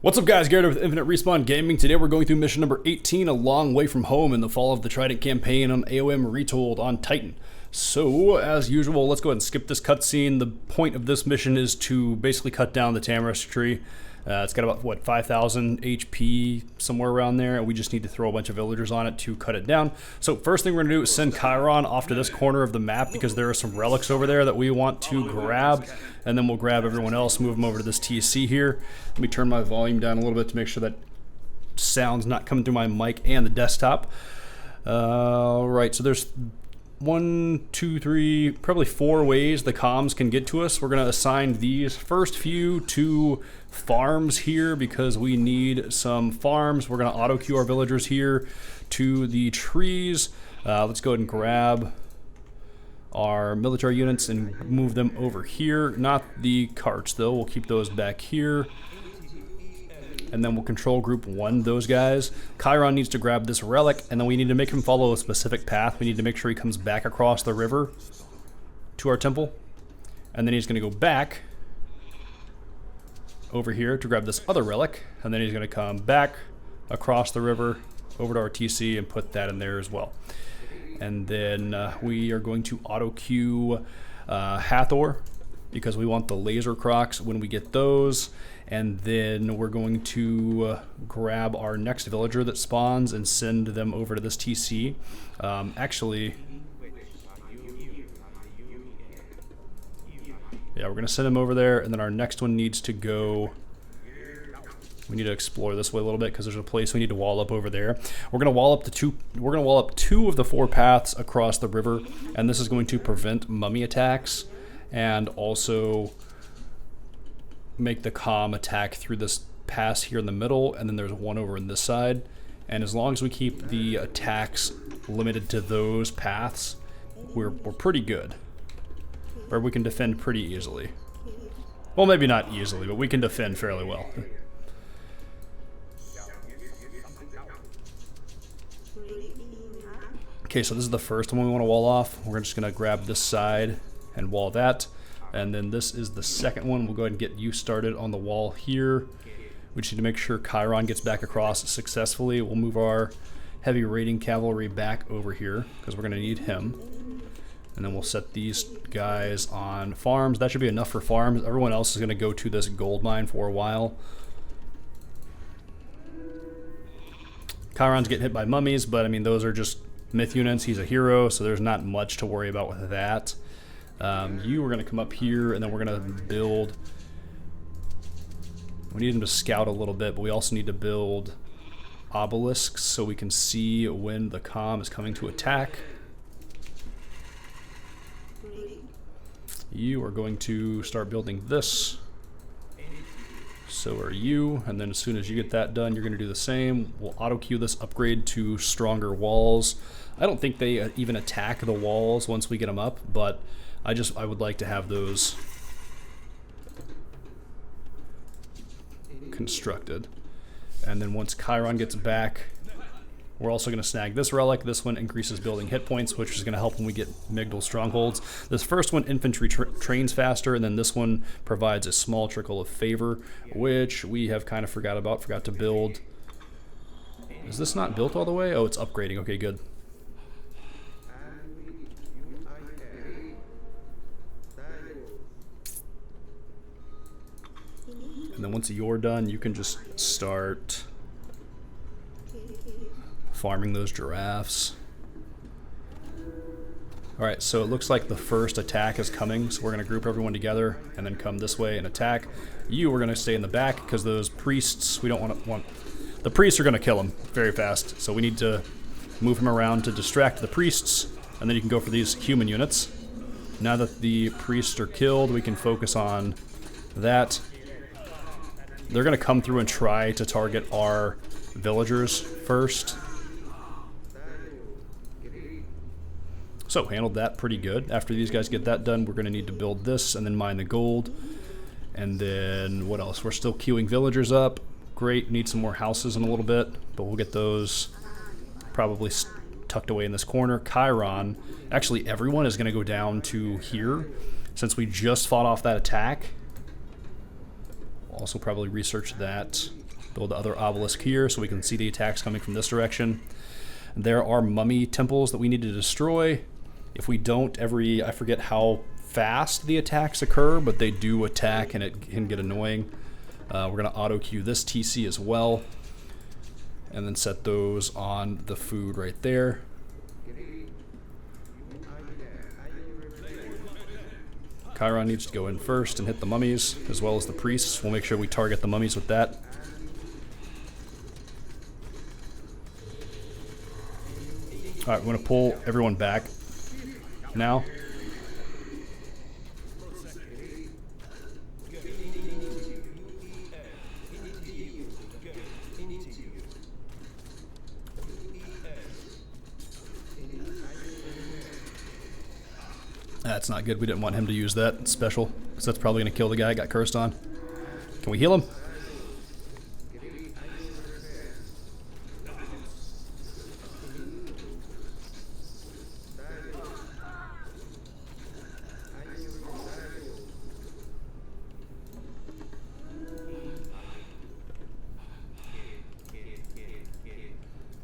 What's up, guys? Garrett with Infinite Respawn Gaming. Today we're going through mission number 18, A Long Way From Home in the Fall of the Trident campaign on AOM Retold on Titan. So, as usual, let's go ahead and skip this cutscene. The point of this mission is to basically cut down the tamarisk tree. It's got about, what, 5,000 HP, somewhere around there, and we just need to throw a bunch of villagers on it to cut it down. So first thing we're going to do is send Chiron off to this corner of the map because there are some relics over there that we want to grab, and then we'll grab everyone else, move them over to this TC here. Let me turn my volume down a little bit to make sure that sound's not coming through my mic and the desktop. Right, so there's 1, 2, 3, probably 4 ways the comms can get to us. We're going to assign these first few to farms here because we need some farms. We're going to auto queue our villagers here to the trees. Let's go ahead and grab our military units and move them over here. Not the carts though, we'll keep those back here. And then we'll control group 1, those guys. Chiron needs to grab this relic, and then we need to make him follow a specific path. We need to make sure he comes back across the river to our temple. And then he's going to go back over here to grab this other relic, and then he's going to come back across the river over to our TC and put that in there as well. And then we are going to auto queue Hathor because we want the laser crocs when we get those. And then we're going to grab our next villager that spawns and send them over to this TC. Actually, yeah, we're going to send him over there, and then our next one needs to go. We need to explore this way a little bit because there's a place we need to wall up over there. We're going to wall up We're going to wall up 2 of the 4 paths across the river, and this is going to prevent mummy attacks and also make the comm attack through this pass here in the middle, and then there's one over in this side. And as long as we keep the attacks limited to those paths, we're pretty good. Or we can defend pretty easily. Well, maybe not easily, but we can defend fairly well. Okay, so this is the first one we want to wall off. We're just going to grab this side and wall that. And then this is the second one. We'll go ahead and get you started on the wall here. We just need to make sure Chiron gets back across successfully. We'll move our heavy raiding cavalry back over here because we're going to need him. And then we'll set these guys on farms. That should be enough for farms. Everyone else is going to go to this gold mine for a while. Chiron's getting hit by mummies, but I mean, those are just myth units. He's a hero, so there's not much to worry about with that. You are going to come up here, and then we're going to build. We need him to scout a little bit, but we also need to build obelisks so we can see when the comm is coming to attack. You are going to start building this. So are you, and then as soon as you get that done, you're going to do the same. We'll auto queue this upgrade to stronger walls. I don't think they even attack the walls once we get them up, but I would like to have those constructed. And then once Chiron gets back, we're also going to snag this relic. This one increases building hit points, which is going to help when we get Migdal strongholds. This first one, infantry trains faster, and then this one provides a small trickle of favor, which we have kind of forgot to build. Is this not built all the way? Oh, it's upgrading. Okay, good. And then once you're done, you can just start farming those giraffes. Alright, so it looks like the first attack is coming, so we're going to group everyone together and then come this way and attack. You are going to stay in the back because those priests, we don't want the priests are going to kill him very fast, so we need to move him around to distract the priests, and then you can go for these human units. Now that the priests are killed, we can focus on that. They're going to come through and try to target our villagers first. So, handled that pretty good. After these guys get that done, we're going to need to build this and then mine the gold. And then, what else? We're still queuing villagers up. Great, need some more houses in a little bit, but we'll get those probably tucked away in this corner. Chiron, actually everyone is going to go down to here since we just fought off that attack. We'll also probably research that Build the other obelisk here so we can see the attacks coming from this direction. There are mummy temples that we need to destroy. If we don't, I forget how fast the attacks occur, but they do attack and it can get annoying. We're going to auto queue this TC as well, and then set those on the food right there. Chiron needs to go in first and hit the mummies, as well as the priests. We'll make sure we target the mummies with that. Alright, we're going to pull everyone back now. That's not good. We didn't want him to use that special, because that's probably going to kill the guy I got cursed on. Can we heal him?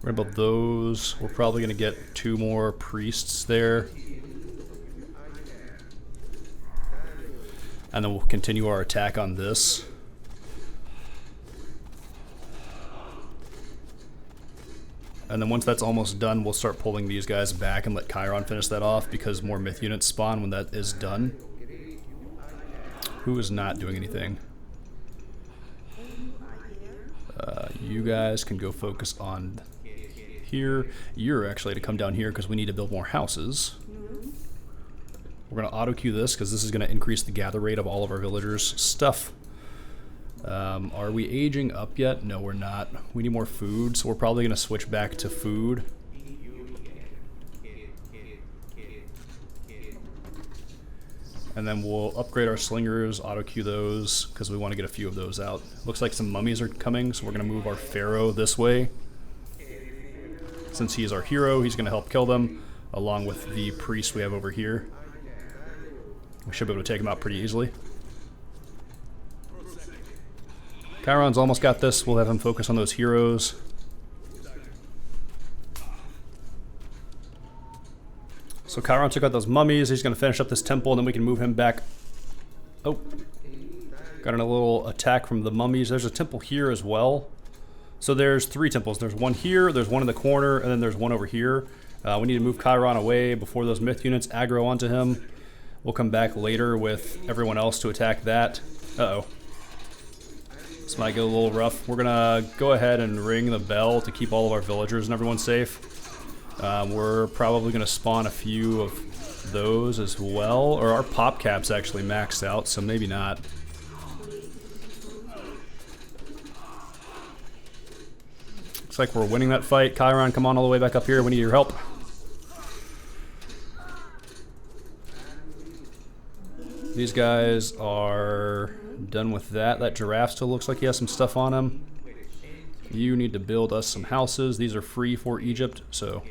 We're going to build those. We're probably going to get 2 more priests there. And then we'll continue our attack on this. And then once that's almost done, we'll start pulling these guys back and let Chiron finish that off, because more myth units spawn when that is done. Who is not doing anything? You guys can go focus on here. You're actually to come down here because we need to build more houses. We're going to auto queue this because this is going to increase the gather rate of all of our villagers' stuff. Are we aging up yet? No, we're not. We need more food, so we're probably going to switch back to food. And then we'll upgrade our slingers, auto queue those, because we want to get a few of those out. Looks like some mummies are coming, so we're going to move our pharaoh this way. Since he is our hero, he's going to help kill them, along with the priest we have over here. We should be able to take him out pretty easily. Chiron's almost got this. We'll have him focus on those heroes. So Chiron took out those mummies. He's going to finish up this temple, and then we can move him back. Oh. Got a little attack from the mummies. There's a temple here as well. So there's 3 temples. There's one here, there's one in the corner, and then there's one over here. We need to move Chiron away before those myth units aggro onto him. We'll come back later with everyone else to attack that. Uh-oh. This might get a little rough. We're going to go ahead and ring the bell to keep all of our villagers and everyone safe. We're probably going to spawn a few of those as well. Or our pop cap's actually maxed out, so maybe not. Looks like we're winning that fight. Chiron, come on all the way back up here. We need your help. These guys are done with that. That giraffe still looks like he has some stuff on him. You need to build us some houses. These are free for Egypt, so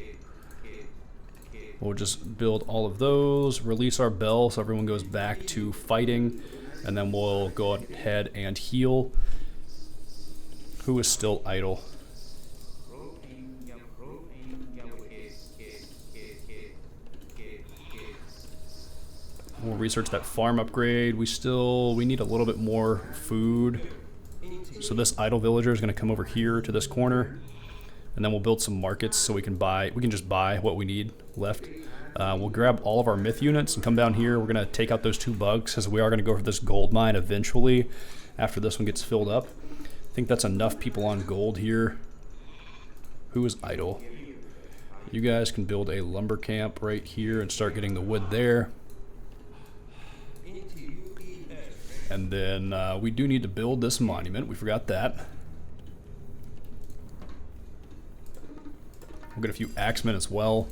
we'll just build all of those, release our bell so everyone goes back to fighting, and then we'll go ahead and heal. Who is still idle? We'll research that farm upgrade. We need a little bit more food. So this idle villager is going to come over here to this corner, and then we'll build some markets so we can just buy what we need left. We'll grab all of our myth units and come down here. We're going to take out those 2 bugs because we are going to go for this gold mine eventually after this one gets filled up. I think that's enough people on gold here. Who is idle? You guys can build a lumber camp right here and start getting the wood there. And then we do need to build this monument. We forgot that. We'll get a few axemen as well.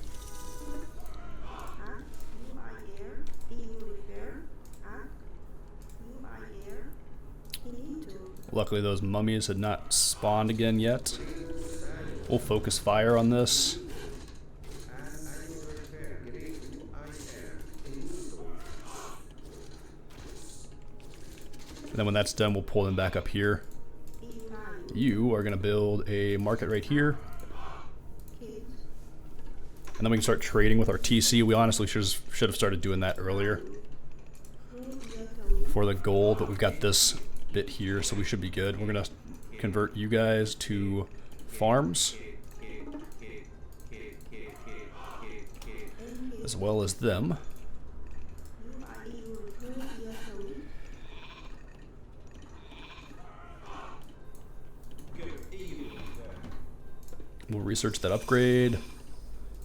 Luckily those mummies had not spawned again yet. We'll focus fire on this. And then when that's done, we'll pull them back up here. You are going to build a market right here. And then we can start trading with our TC. We honestly should have started doing that earlier for the gold, but we've got this bit here, so we should be good. We're going to convert you guys to farms, as well as them. We'll research that upgrade.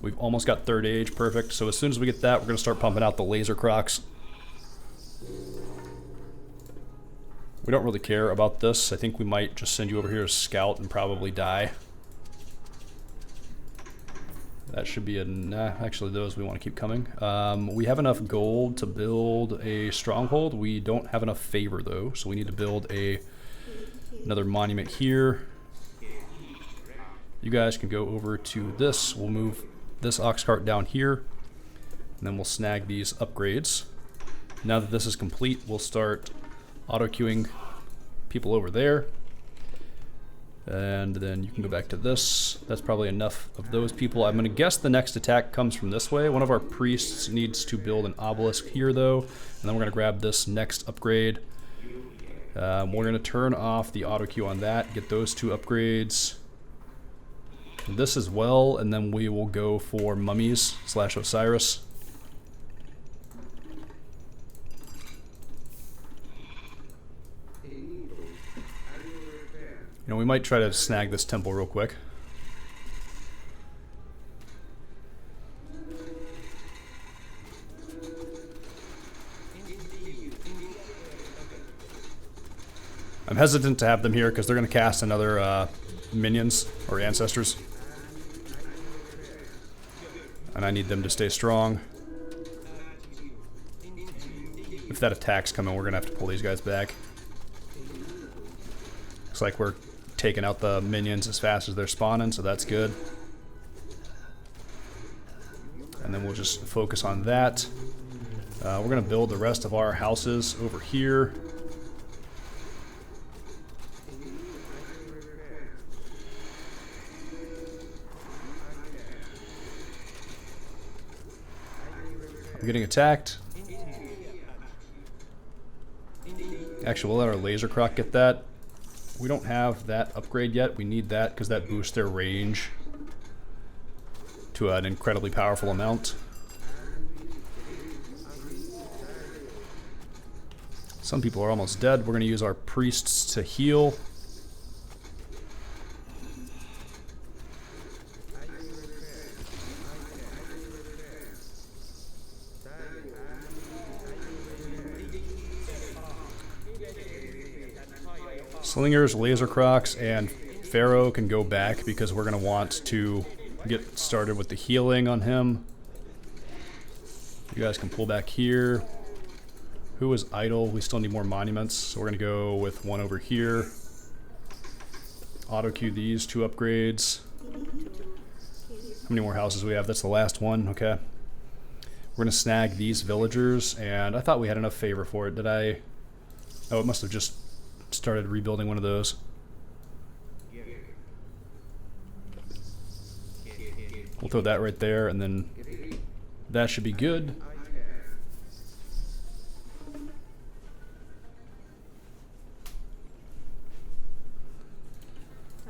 We've almost got 3rd age, perfect. So as soon as we get that, we're gonna start pumping out the laser crocs. We don't really care about this. I think we might just send you over here as scout and probably die. That should be actually those we want to keep coming. We have enough gold to build a stronghold. We don't have enough favor though, so we need to build another monument here. You guys can go over to this. We'll move this ox cart down here, and then we'll snag these upgrades. Now that this is complete, we'll start auto-queuing people over there. And then you can go back to this. That's probably enough of those people. I'm going to guess the next attack comes from this way. One of our priests needs to build an obelisk here, though. And then we're going to grab this next upgrade. We're going to turn off the auto-queue on that, get those 2 upgrades. This as well, and then we will go for mummies / Osiris. You know, we might try to snag this temple real quick. I'm hesitant to have them here because they're going to cast another minions or ancestors. And I need them to stay strong. If that attack's coming, we're going to have to pull these guys back. Looks like we're taking out the minions as fast as they're spawning, so that's good. And then we'll just focus on that. We're going to build the rest of our houses over here. I'm getting attacked. Actually, we'll let our laser croc get that. We don't have that upgrade yet. We need that because that boosts their range to an incredibly powerful amount. Some people are almost dead. We're going to use our priests to heal. Slingers, laser crocs, and Pharaoh can go back because we're going to want to get started with the healing on him. You guys can pull back here. Who is idle? We still need more monuments, so we're going to go with one over here. Auto queue these 2 upgrades. How many more houses we have? That's the last one. Okay. We're going to snag these villagers, and I thought we had enough favor for it. Did I? Oh, it must have just started rebuilding one of those. We'll throw that right there, and then that should be good.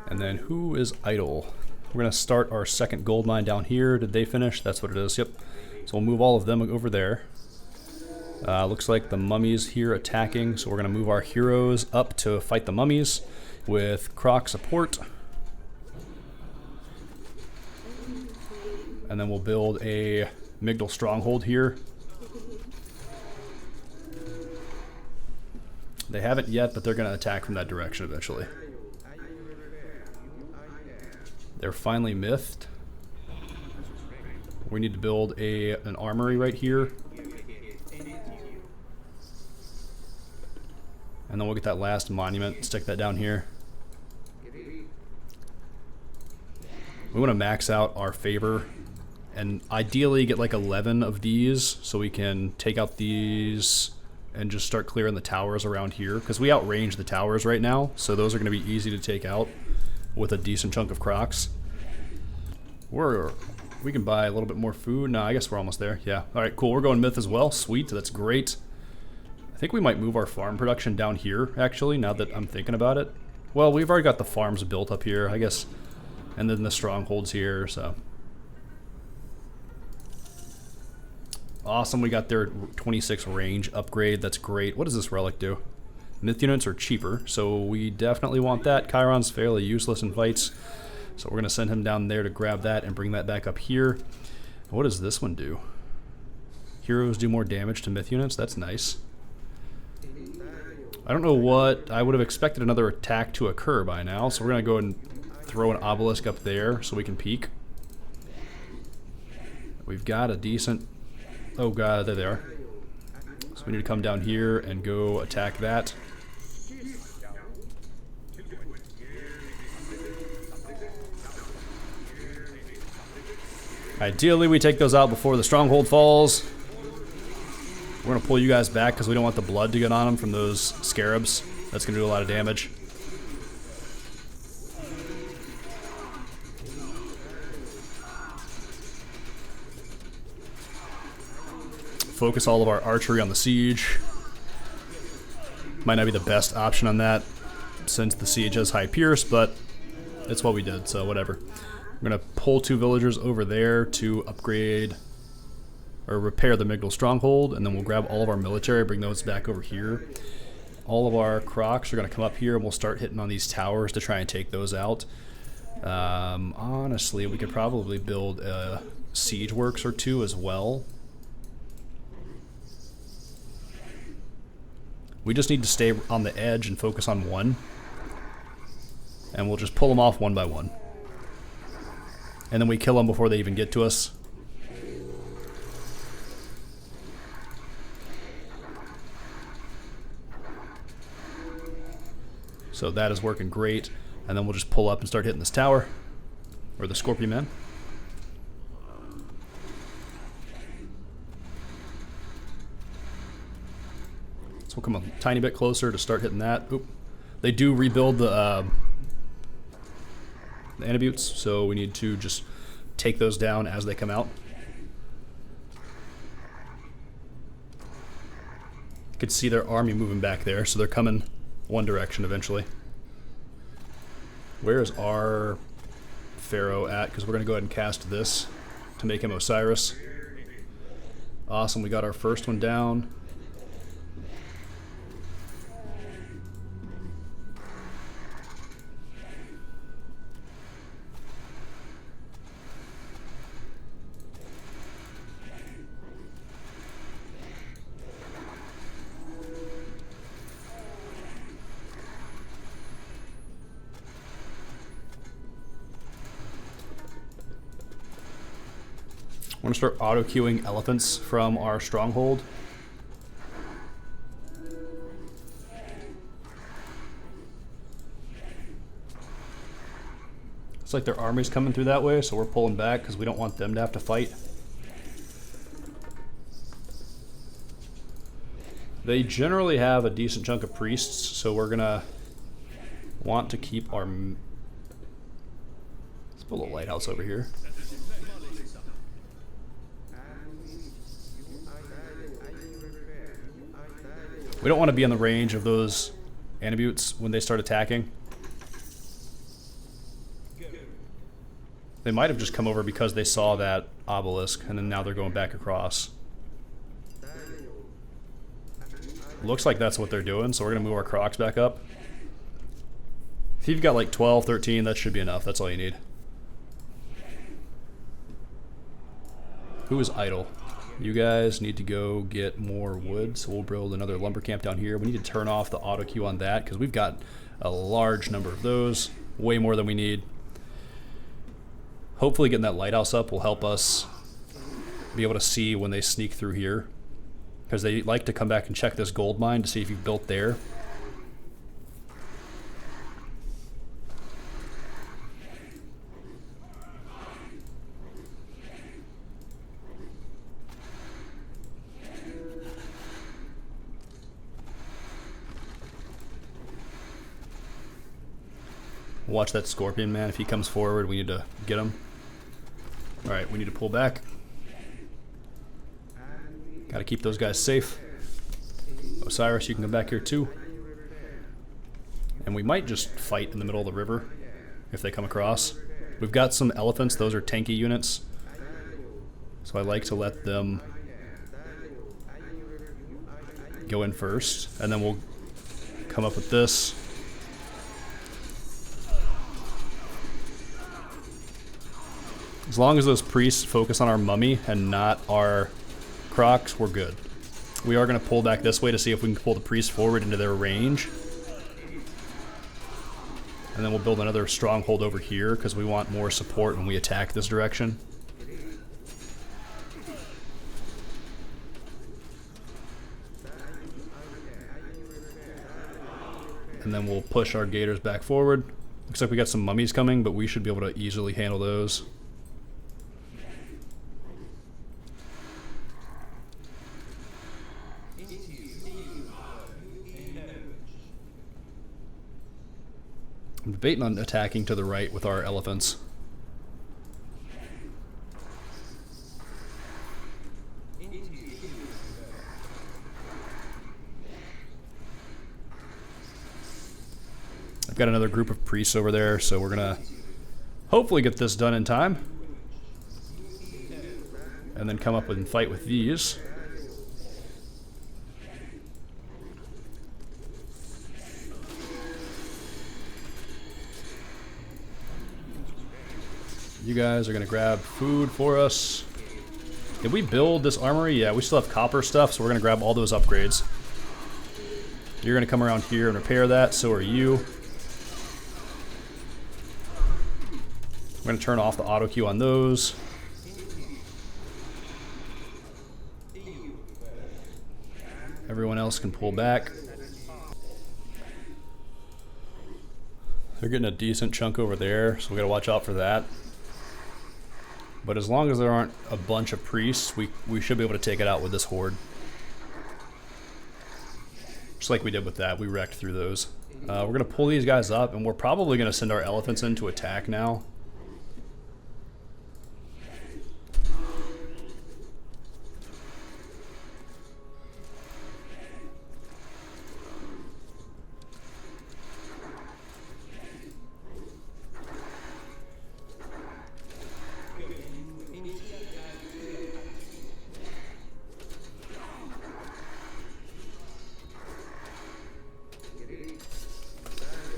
And then who is idle? We're going to start our second gold mine down here. Did they finish? That's what it is. Yep. So we'll move all of them over there. Looks like the mummies here attacking, so we're going to move our heroes up to fight the mummies with Croc support. And then we'll build a Migdal stronghold here. They haven't yet, but they're going to attack from that direction eventually. They're finally mythed. We need to build an armory right here. And then we'll get that last monument, stick that down here. We want to max out our favor and ideally get like 11 of these so we can take out these and just start clearing the towers around here, because we outrange the towers right now, so those are going to be easy to take out with a decent chunk of crocs. We can buy a little bit more food. No, I guess we're almost there. Yeah. All right, cool. We're going myth as well. Sweet. That's great. I think we might move our farm production down here, actually, now that I'm thinking about it. Well, we've already got the farms built up here, I guess, and then the strongholds here, so. Awesome. We got their 26 range upgrade. That's great. What does this relic do? Myth units are cheaper, so we definitely want that. Chiron's fairly useless in fights, so we're going to send him down there to grab that and bring that back up here. What does this one do? Heroes do more damage to myth units. That's nice. I don't know what... I would have expected another attack to occur by now, so we're going to go and throw an obelisk up there so we can peek. We've got a decent... Oh god, there they are. So we need to come down here and go attack that. Ideally, we take those out before the stronghold falls. We're going to pull you guys back because we don't want the blood to get on them from those scarabs. That's going to do a lot of damage. Focus all of our archery on the siege. Might not be the best option on that since the siege has high pierce, but it's what we did, so whatever. We're going to pull 2 villagers over there to upgrade or repair the Migdal stronghold, and then we'll grab all of our military, bring those back over here. All of our crocs are going to come up here, and we'll start hitting on these towers to try and take those out. Honestly, we could probably build a siege works or 2 as well. We just need to stay on the edge and focus on 1. And we'll just pull them off one by one. And then we kill them before they even get to us. So that is working great. And then we'll just pull up and start hitting this tower. Or the Scorpion Man. So we'll come a tiny bit closer to start hitting that. Oop. They do rebuild the Anabutes, so we need to just take those down as they come out. You could see their army moving back there, so they're coming one direction eventually. Where is our Pharaoh at? Because we're going to go ahead and cast this to make him Osiris. Awesome, we got our first one down. We're going to start auto-queuing elephants from our stronghold. It's like their army's coming through that way, so we're pulling back because we don't want them to have to fight. They generally have a decent chunk of priests, so we're going to want to keep our... Let's put a little lighthouse over here. We don't want to be in the range of those Anabutes when they start attacking. They might have just come over because they saw that obelisk, and then now they're going back across. Looks like that's what they're doing, so we're going to move our crocs back up. If you've got like 12, 13, that should be enough. That's all you need. Who is idle? You guys need to go get more wood, so we'll build another lumber camp down here. We need to turn off the auto queue on that because we've got a large number of those, way more than we need. Hopefully getting that lighthouse up will help us be able to see when they sneak through here, because they like to come back and check this gold mine to see if you've built there. Watch that scorpion, man. If he comes forward, we need to get him. Alright, we need to pull back. Gotta keep those guys safe. Osiris, you can come back here too. And we might just fight in the middle of the river if they come across. We've got some elephants. Those are tanky units. So I like to let them go in first. And then we'll come up with this. As long as those priests focus on our mummy and not our crocs, we're good. We are going to pull back this way to see if we can pull the priests forward into their range. And then we'll build another stronghold over here because we want more support when we attack this direction. And then we'll push our gators back forward. Looks like we got some mummies coming, but we should be able to easily handle those. I'm debating on attacking to the right with our elephants. I've got another group of priests over there, so we're gonna hopefully get this done in time. And then come up and fight with these. You guys are going to grab food for us. Did we build this armory? Yeah, we still have copper stuff, so we're going to grab all those upgrades. You're going to come around here and repair that, so are you. We're going to turn off the auto queue on those. Everyone else can pull back. They're getting a decent chunk over there, so we got to watch out for that. But as long as there aren't a bunch of priests, we should be able to take it out with this horde. Just like we did with that, we wrecked through those. We're going to pull these guys up, and we're probably going to send our elephants in to attack now.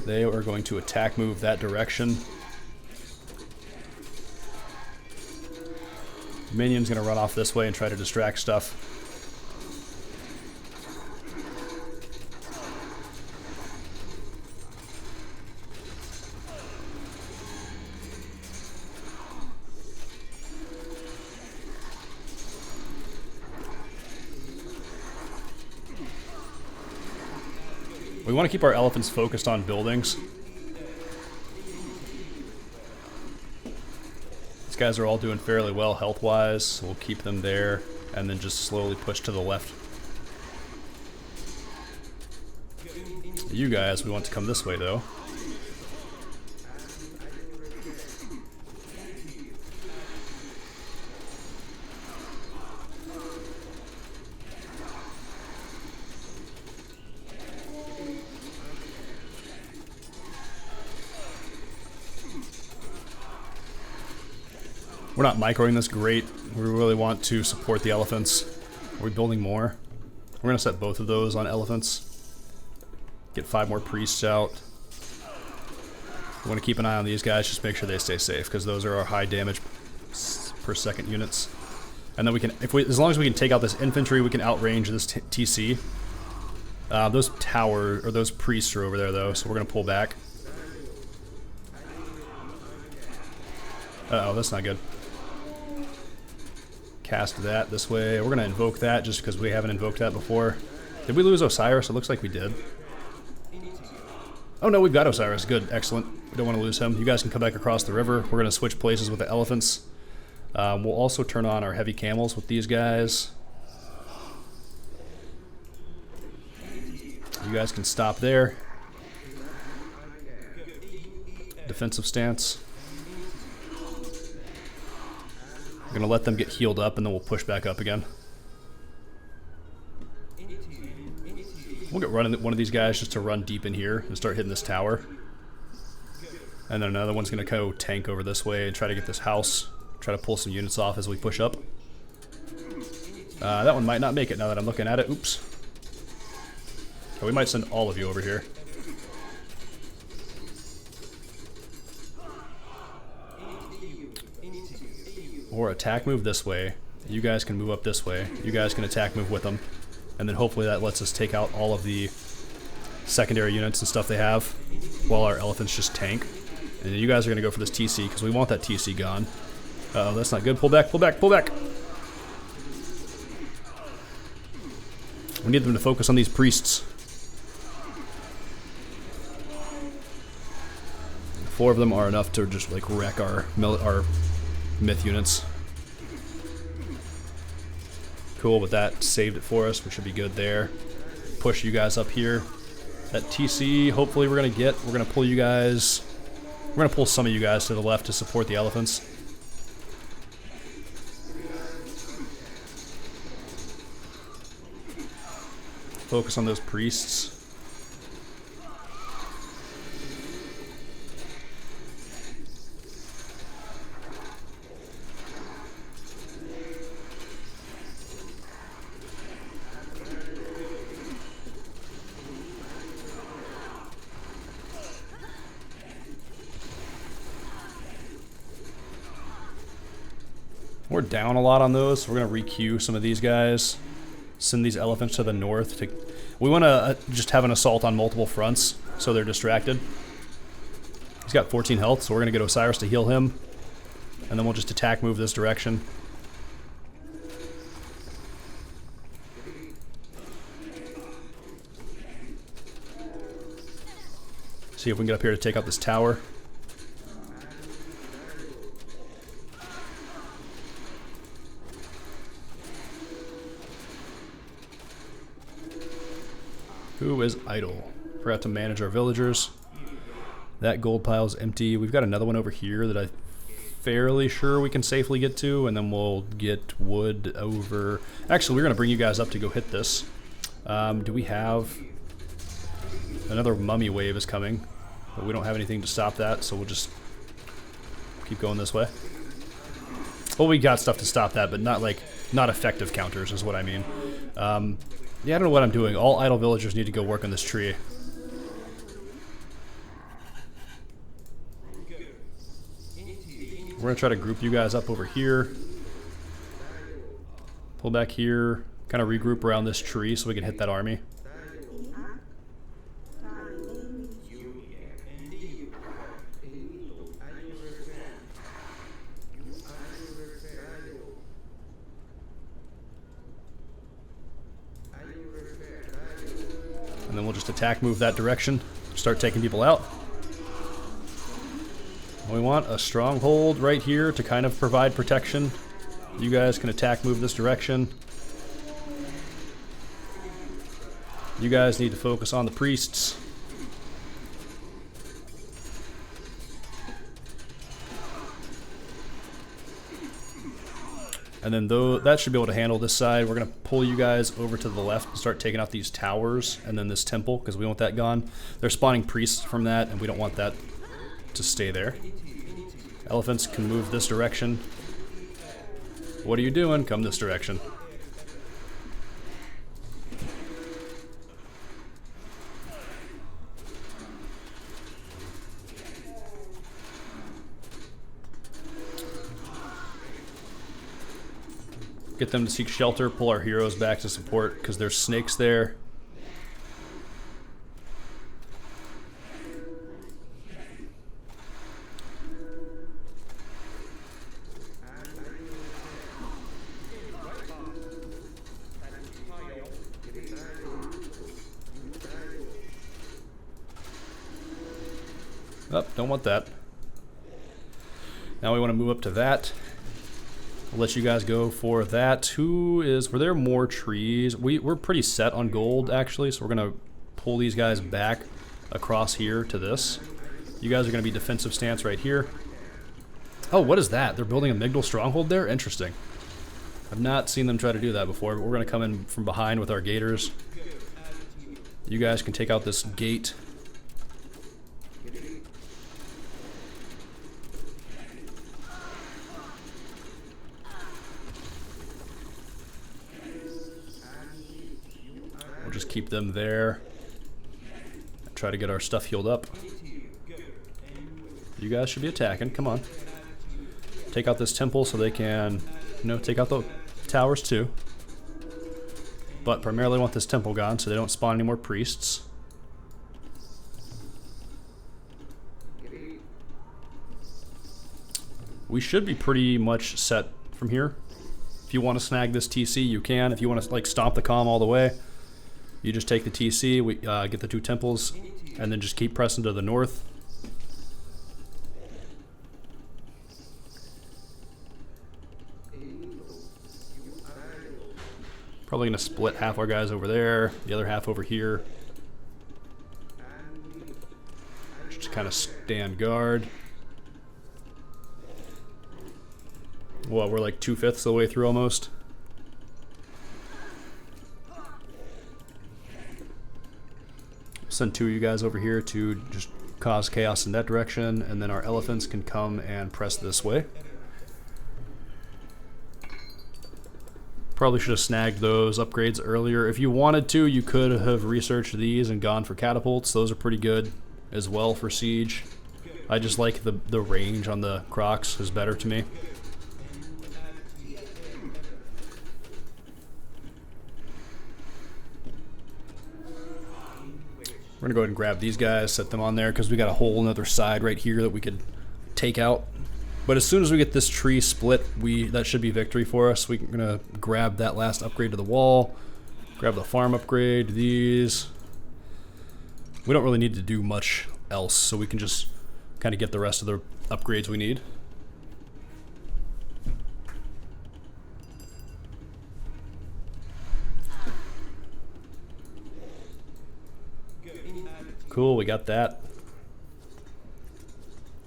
They are going to attack move that direction. Minion's going to run off this way and try to distract stuff. We want to keep our elephants focused on buildings. These guys are all doing fairly well health-wise, so we'll keep them there and then just slowly push to the left. You guys, we want to come this way though. We're not microing this great. We really want to support the elephants. Are we building more? We're going to set both of those on elephants. Get 5 more priests out. We want to keep an eye on these guys, just make sure they stay safe, because those are our high damage per second units. And then we can, as long as we can take out this infantry, we can outrange this TC. Those those priests are over there though, so we're going to pull back. Uh-oh, that's not good. Cast that this way. We're going to invoke that just because we haven't invoked that before. Did we lose Osiris? It looks like we did. Oh no, we've got Osiris. Good, excellent. We don't want to lose him. You guys can come back across the river. We're going to switch places with the elephants. We'll also turn on our heavy camels with these guys. You guys can stop there. defensive stance. We're gonna let them get healed up and then we'll push back up again. We'll get running one of these guys just to run deep in here and start hitting this tower. And then another one's gonna go tank over this way and try to get this house. Try to pull some units off as we push up. That one might not make it now that I'm looking at it. Oops. Oh, we might send all of you over here. Or attack move this way. You guys can move up this way. You guys can attack move with them. And then hopefully that lets us take out all of the secondary units and stuff they have while our elephants just tank. And you guys are going to go for this TC because we want that TC gone. Uh-oh, that's not good. Pull back, pull back, pull back. We need them to focus on these priests. 4 of them are enough to just like wreck our myth units. Cool, but that saved it for us. We should be good there. Push you guys up here. That TC, hopefully we're gonna pull you guys. We're gonna pull some of you guys to the left to support the elephants. Focus on those priests. We're down a lot on those, so we're going to re-queue some of these guys. Send these elephants to the north. We want to just have an assault on multiple fronts, so they're distracted. He's got 14 health, so we're going to get Osiris to heal him. And then we'll just attack move this direction. See if we can get up here to take out this tower. Who is idle? Forgot to manage our villagers. That gold pile is empty. We've got another one over here that I'm fairly sure we can safely get to, and then we'll get wood over. Actually, we're going to bring you guys up to go hit this. Do we have... Another mummy wave is coming, but we don't have anything to stop that, so we'll just keep going this way. Well, we got stuff to stop that, but not effective counters is what I mean. Yeah, I don't know what I'm doing. All idle villagers need to go work on this tree. We're going to try to group you guys up over here. Pull back here. Kind of regroup around this tree so we can hit that army. And then we'll just attack move that direction. Start taking people out. We want a stronghold right here to kind of provide protection. You guys can attack move this direction. You guys need to focus on the priests. And then that should be able to handle this side. We're going to pull you guys over to the left and start taking out these towers and then this temple because we want that gone. They're spawning priests from that and we don't want that to stay there. Elephants can move this direction. What are you doing? Come this direction. Get them to seek shelter, pull our heroes back to support because there's snakes there. Oh, don't want that. Now we want to move up to that. I'll let you guys go for that. Were there more trees? We're pretty set on gold, actually, so we're going to pull these guys back across here to this. You guys are going to be defensive stance right here. Oh, what is that? They're building a Migdal stronghold there? Interesting. I've not seen them try to do that before, but we're going to come in from behind with our gators. You guys can take out this gate. We'll just keep them there. Try to get our stuff healed up. You guys should be attacking. Come on. Take out this temple so they can, you know, take out the towers too. But primarily want this temple gone so they don't spawn any more priests. We should be pretty much set from here. If you want to snag this TC, you can. If you want to like stomp the comm all the way, you just take the TC, we get the 2 temples, and then just keep pressing to the north. Probably going to split half our guys over there, the other half over here. Just kind of stand guard. Well, we're like 2/5 of the way through almost. Send 2 of you guys over here to just cause chaos in that direction, and then our elephants can come and press this way. Probably should have snagged those upgrades earlier. If you wanted to, you could have researched these and gone for catapults. Those are pretty good as well for siege. I just like the range on the crocs is better to me. We're gonna go ahead and grab these guys, set them on there, because we got a whole another side right here that we could take out. But as soon as we get this tree split, that should be victory for us. We're gonna grab that last upgrade to the wall, grab the farm upgrade, these. We don't really need to do much else, so we can just kind of get the rest of the upgrades we need. Cool, we got that.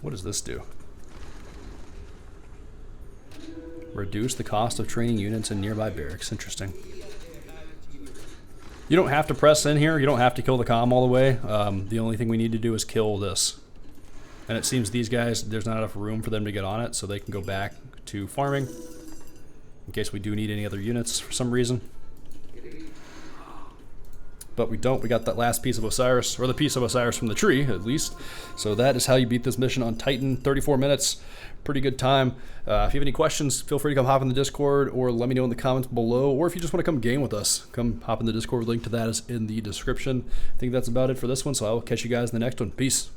What does this do? Reduce the cost of training units in nearby barracks. Interesting. You don't have to press in here. You don't have to kill the comm all the way. The only thing we need to do is kill this. And it seems these guys, there's not enough room for them to get on it, so they can go back to farming in case we do need any other units for some reason. But we don't. We got that last piece of Osiris, or the piece of Osiris from the tree, at least. So that is how you beat this mission on Titan. 34 minutes. Pretty good time. If you have any questions, feel free to come hop in the Discord, or let me know in the comments below. Or if you just want to come game with us, come hop in the Discord. Link to that is in the description. I think that's about it for this one, so I will catch you guys in the next one. Peace.